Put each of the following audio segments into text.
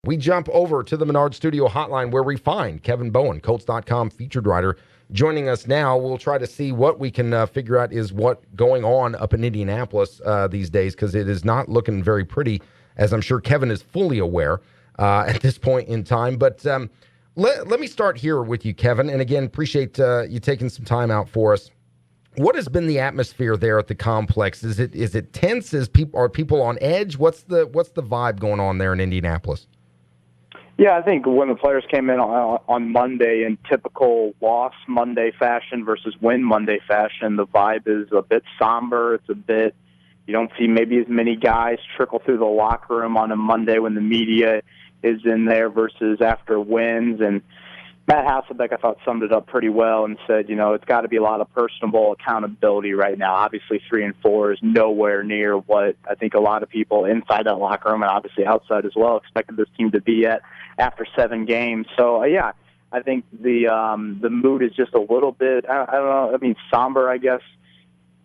we jump over to the Menard Studio hotline where we find Kevin Bowen, Colts.com featured writer, joining us now. We'll try to see what we can figure out is what going on up in Indianapolis these days, because it is not looking very pretty, as I'm sure Kevin is fully aware at this point in time. But let me start here with you, Kevin. And again, appreciate you taking some time out for us. What has been the atmosphere there at the complex? Is it tense? Are people on edge? What's the vibe going on there in Indianapolis? Yeah, I think when the players came in on Monday in typical loss Monday fashion versus win Monday fashion, the vibe is a bit somber. It's a bit, you don't see maybe as many guys trickle through the locker room on a Monday when the media is in there versus after wins. And Matt Hasselbeck, I thought, summed it up pretty well and said, it's got to be a lot of personable accountability right now. Obviously, 3-4 is nowhere near what I think a lot of people inside that locker room and obviously outside as well expected this team to be at after 7 games. So, yeah, I think the mood is just a little bit, I don't know, somber, I guess,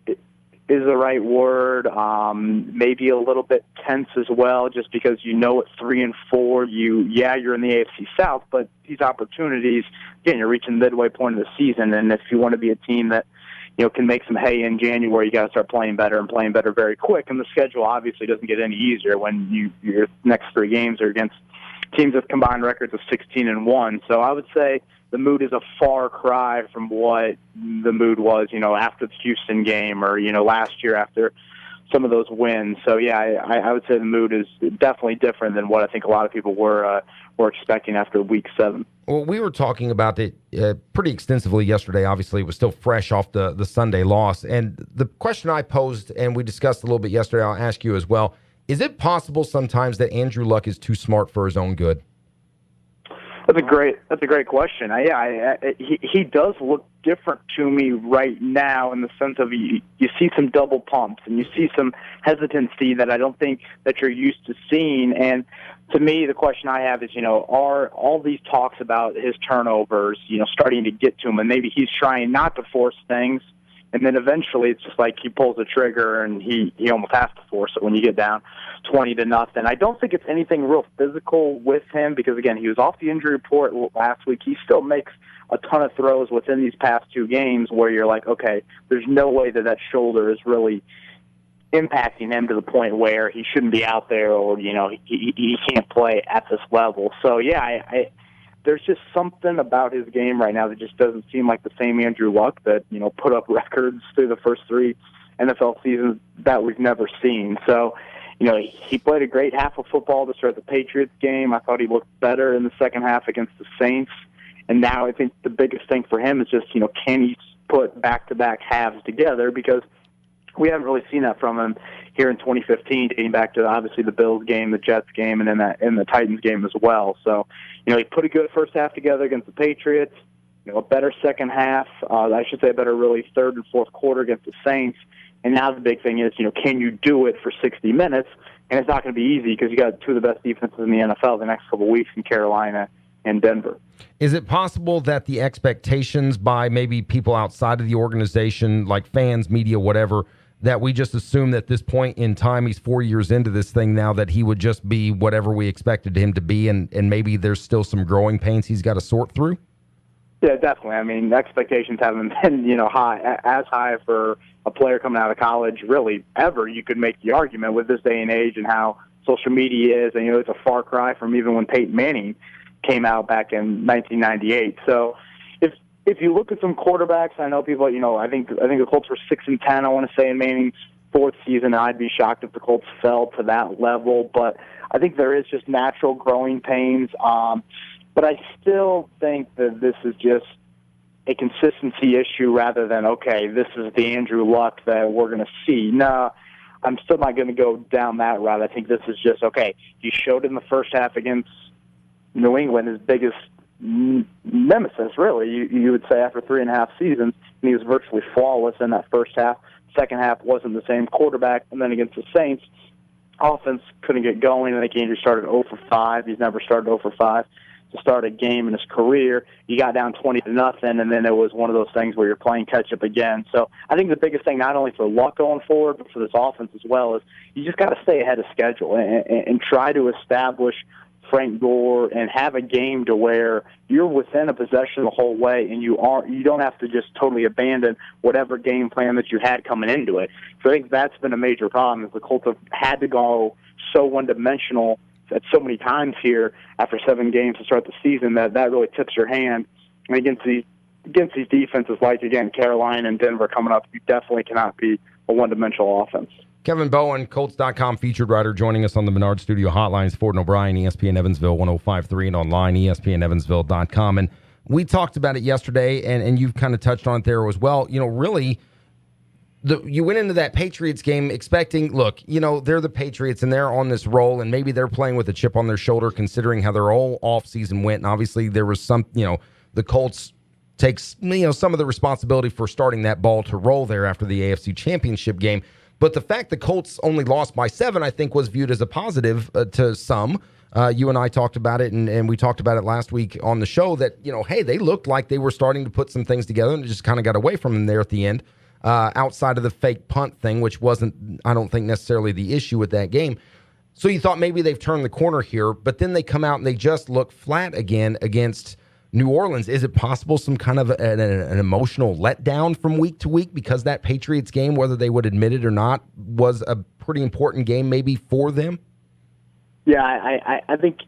is the right word. Maybe a little bit tense as well, just because at 3-4, you're in the AFC South, but these opportunities, again, you're reaching the midway point of the season, and if you want to be a team that can make some hay in January, you got to start playing better and playing better very quick. And the schedule obviously doesn't get any easier when your next 3 games are against teams with combined records of 16-1. So I would say the mood is a far cry from what the mood was, after the Houston game or, last year after some of those wins. So, yeah, I would say the mood is definitely different than what I think a lot of people were expecting after Week 7. Well, we were talking about it pretty extensively yesterday. Obviously, it was still fresh off the Sunday loss. And the question I posed, and we discussed a little bit yesterday, I'll ask you as well, is it possible sometimes that Andrew Luck is too smart for his own good? That's a great question. He does look different to me right now in the sense of you see some double pumps and you see some hesitancy that I don't think that you're used to seeing. And to me, the question I have is, are all these talks about his turnovers, starting to get to him, and maybe he's trying not to force things, and then eventually it's just like he pulls the trigger and he almost has to force it when you get down 20-0. I don't think it's anything real physical with him because, again, he was off the injury report last week. He still makes a ton of throws within these past 2 games where you're like, okay, there's no way that shoulder is really impacting him to the point where he shouldn't be out there or, he can't play at this level. So, yeah, there's just something about his game right now that just doesn't seem like the same Andrew Luck that, put up records through the first 3 NFL seasons that we've never seen. So, he played a great half of football to start the Patriots game. I thought he looked better in the second half against the Saints. And now I think the biggest thing for him is just, can he put back-to-back halves together? Because we haven't really seen that from him here in 2015, dating back to obviously the Bills game, the Jets game, and then in the Titans game as well. So, he put a good first half together against the Patriots, a better second half, I should say a better really third and fourth quarter against the Saints. And now the big thing is, can you do it for 60 minutes? And it's not going to be easy because you got 2 of the best defenses in the NFL the next couple of weeks in Carolina and Denver. Is it possible that the expectations by maybe people outside of the organization, like fans, media, whatever, that we just assume that at this point in time, he's 4 years into this thing now, that he would just be whatever we expected him to be, and maybe there's still some growing pains he's got to sort through? Yeah, definitely. Expectations haven't been, as high for a player coming out of college, really, ever. You could make the argument with this day and age and how social media is, and, it's a far cry from even when Peyton Manning came out back in 1998. So if you look at some quarterbacks, I know people, I think the Colts were 6-10, I want to say, in Manning's 4th season. I'd be shocked if the Colts fell to that level, but I think there is just natural growing pains. But I still think that this is just a consistency issue rather than, okay, this is the Andrew Luck that we're going to see. No, I'm still not going to go down that route. I think this is just, okay, he showed in the first half against New England his biggest nemesis, really, you would say, after 3.5 seasons, and he was virtually flawless in that first half. Second half wasn't the same quarterback, and then against the Saints, offense couldn't get going. I think Andrew started 0 for 5. He's never started 0 for 5 to start a game in his career. You got down 20-0, and then it was one of those things where you're playing catch-up again. So I think the biggest thing, not only for Luck going forward, but for this offense as well, is you just got to stay ahead of schedule and try to establish Frank Gore and have a game to where you're within a possession the whole way, and you don't have to just totally abandon whatever game plan that you had coming into it. So I think that's been a major problem, is the Colts have had to go so one-dimensional at so many times here after 7 games to start the season that really tips your hand. And against these defenses like, again, Carolina and Denver coming up, you definitely cannot be a one-dimensional offense. Kevin Bowen, Colts.com featured writer, joining us on the Menard Studio Hotlines. Ford and O'Brien, ESPN Evansville 105.3, and online, ESPNEvansville.com. And we talked about it yesterday, and you've kind of touched on it there as well. Really, you went into that Patriots game expecting, look, they're the Patriots, and they're on this roll, and maybe they're playing with a chip on their shoulder considering how their whole offseason went. And obviously there was some, the Colts takes, some of the responsibility for starting that ball to roll there after the AFC Championship game. But the fact the Colts only lost by 7, I think, was viewed as a positive to some. You and I talked about it, and we talked about it last week on the show that, hey, they looked like they were starting to put some things together, and it just kind of got away from them there at the end, outside of the fake punt thing, which wasn't, I don't think, necessarily the issue with that game. So you thought maybe they've turned the corner here, but then they come out and they just look flat again against New Orleans. Is it possible some kind of an emotional letdown from week to week because that Patriots game, whether they would admit it or not, was a pretty important game maybe for them? Yeah, I think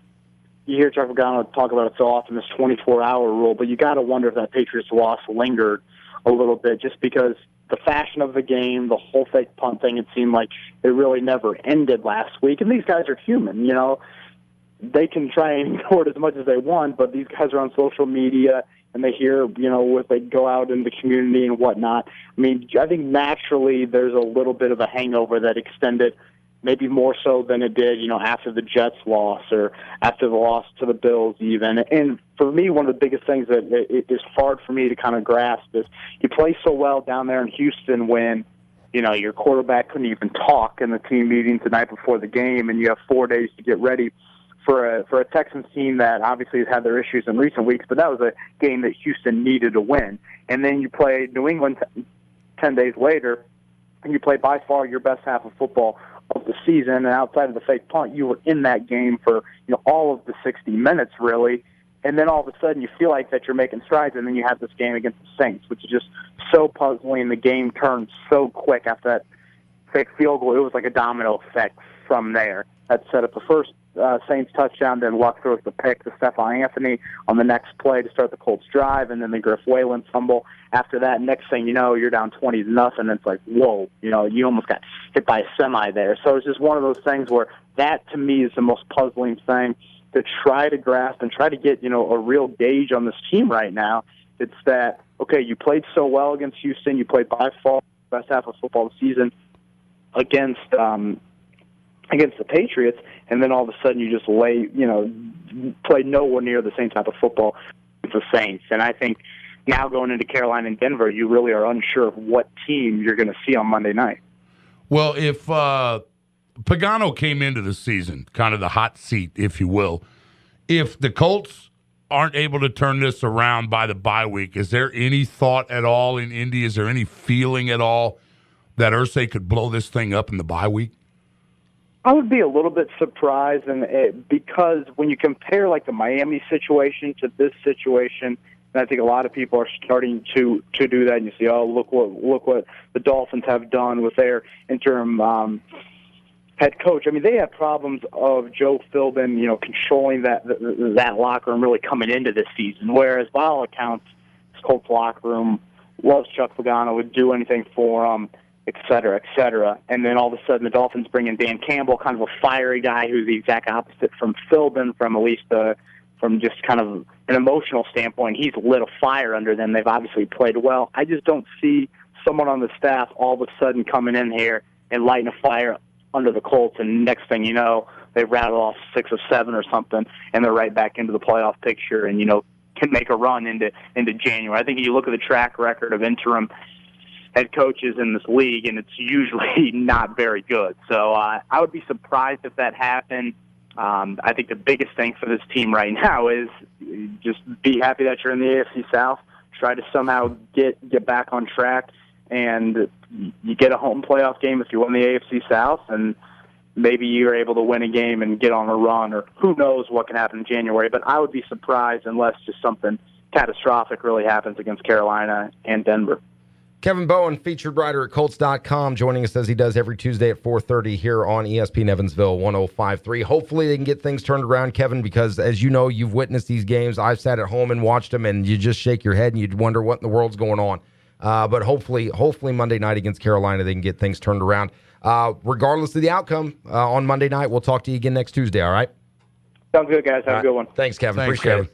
you hear Chuck Pagano talk about it so often, this 24-hour rule, but you got to wonder if that Patriots loss lingered a little bit just because the fashion of the game, the whole fake punt thing, it seemed like it really never ended last week. And these guys are human, They can try and ignore it as much as they want, but these guys are on social media and they hear, if they go out in the community and whatnot. I mean, I think naturally there's a little bit of a hangover that extended maybe more so than it did, after the Jets loss or after the loss to the Bills even. And for me, one of the biggest things that it is hard for me to kind of grasp is you play so well down there in Houston when, your quarterback couldn't even talk in the team meetings the night before the game, and you have 4 days to get ready for a Texans team that obviously has had their issues in recent weeks, but that was a game that Houston needed to win. And then you play New England 10 days later, and you play by far your best half of football of the season, and outside of the fake punt, you were in that game for all of the 60 minutes, really. And then all of a sudden you feel like that you're making strides, and then you have this game against the Saints, which is just so puzzling. The game turned so quick after that fake field goal. It was like a domino effect from there. That set up the first Saints touchdown, then Luck throws the pick to Stephon Anthony on the next play to start the Colts drive, and then the Griff Whalen fumble. After that, next thing you know, you're down 20-0. It's like, whoa, you almost got hit by a semi there. So it's just one of those things where that, to me, is the most puzzling thing to try to grasp and try to get, a real gauge on this team right now. It's that, okay, you played so well against Houston, you played by far the best half of football this season against the Patriots, and then all of a sudden you just play nowhere near the same type of football with the Saints. And I think now going into Carolina and Denver, you really are unsure of what team you're going to see on Monday night. Well, if Pagano came into the season, kind of the hot seat, if you will, if the Colts aren't able to turn this around by the bye week, is there any thought at all in Indy? Is there any feeling at all that Irsay could blow this thing up in the bye week? I would be a little bit surprised, because when you compare like the Miami situation to this situation, and I think a lot of people are starting to do that. And you see, look what the Dolphins have done with their interim head coach. I mean, they have problems of Joe Philbin, controlling that locker room really coming into this season. Whereas by all accounts, this Colts locker room loves Chuck Pagano, would do anything for him, et cetera, et cetera. And then all of a sudden the Dolphins bring in Dan Campbell, kind of a fiery guy who's the exact opposite from Philbin, from just kind of an emotional standpoint. He's lit a fire under them. They've obviously played well. I just don't see someone on the staff all of a sudden coming in here and lighting a fire under the Colts, and next thing you know, they rattle off 6 or 7 or something, and they're right back into the playoff picture and, can make a run into January. I think you look at the track record of interim head coaches in this league, and it's usually not very good. So I would be surprised if that happened. I think the biggest thing for this team right now is just be happy that you're in the AFC South. Try to somehow get back on track, and you get a home playoff game if you win the AFC South, and maybe you're able to win a game and get on a run, or who knows what can happen in January. But I would be surprised unless just something catastrophic really happens against Carolina and Denver. Kevin Bowen, featured writer at Colts.com, joining us as he does every Tuesday at 4:30 here on ESPN Evansville 105.3. Hopefully they can get things turned around, Kevin, because as you know, you've witnessed these games. I've sat at home and watched them, and you just shake your head and you'd wonder what in the world's going on. But hopefully Monday night against Carolina, they can get things turned around. Regardless of the outcome on Monday night, we'll talk to you again next Tuesday, all right? Sounds good, guys. Have a good one. Thanks, Kevin. Thanks, Appreciate Kevin. it.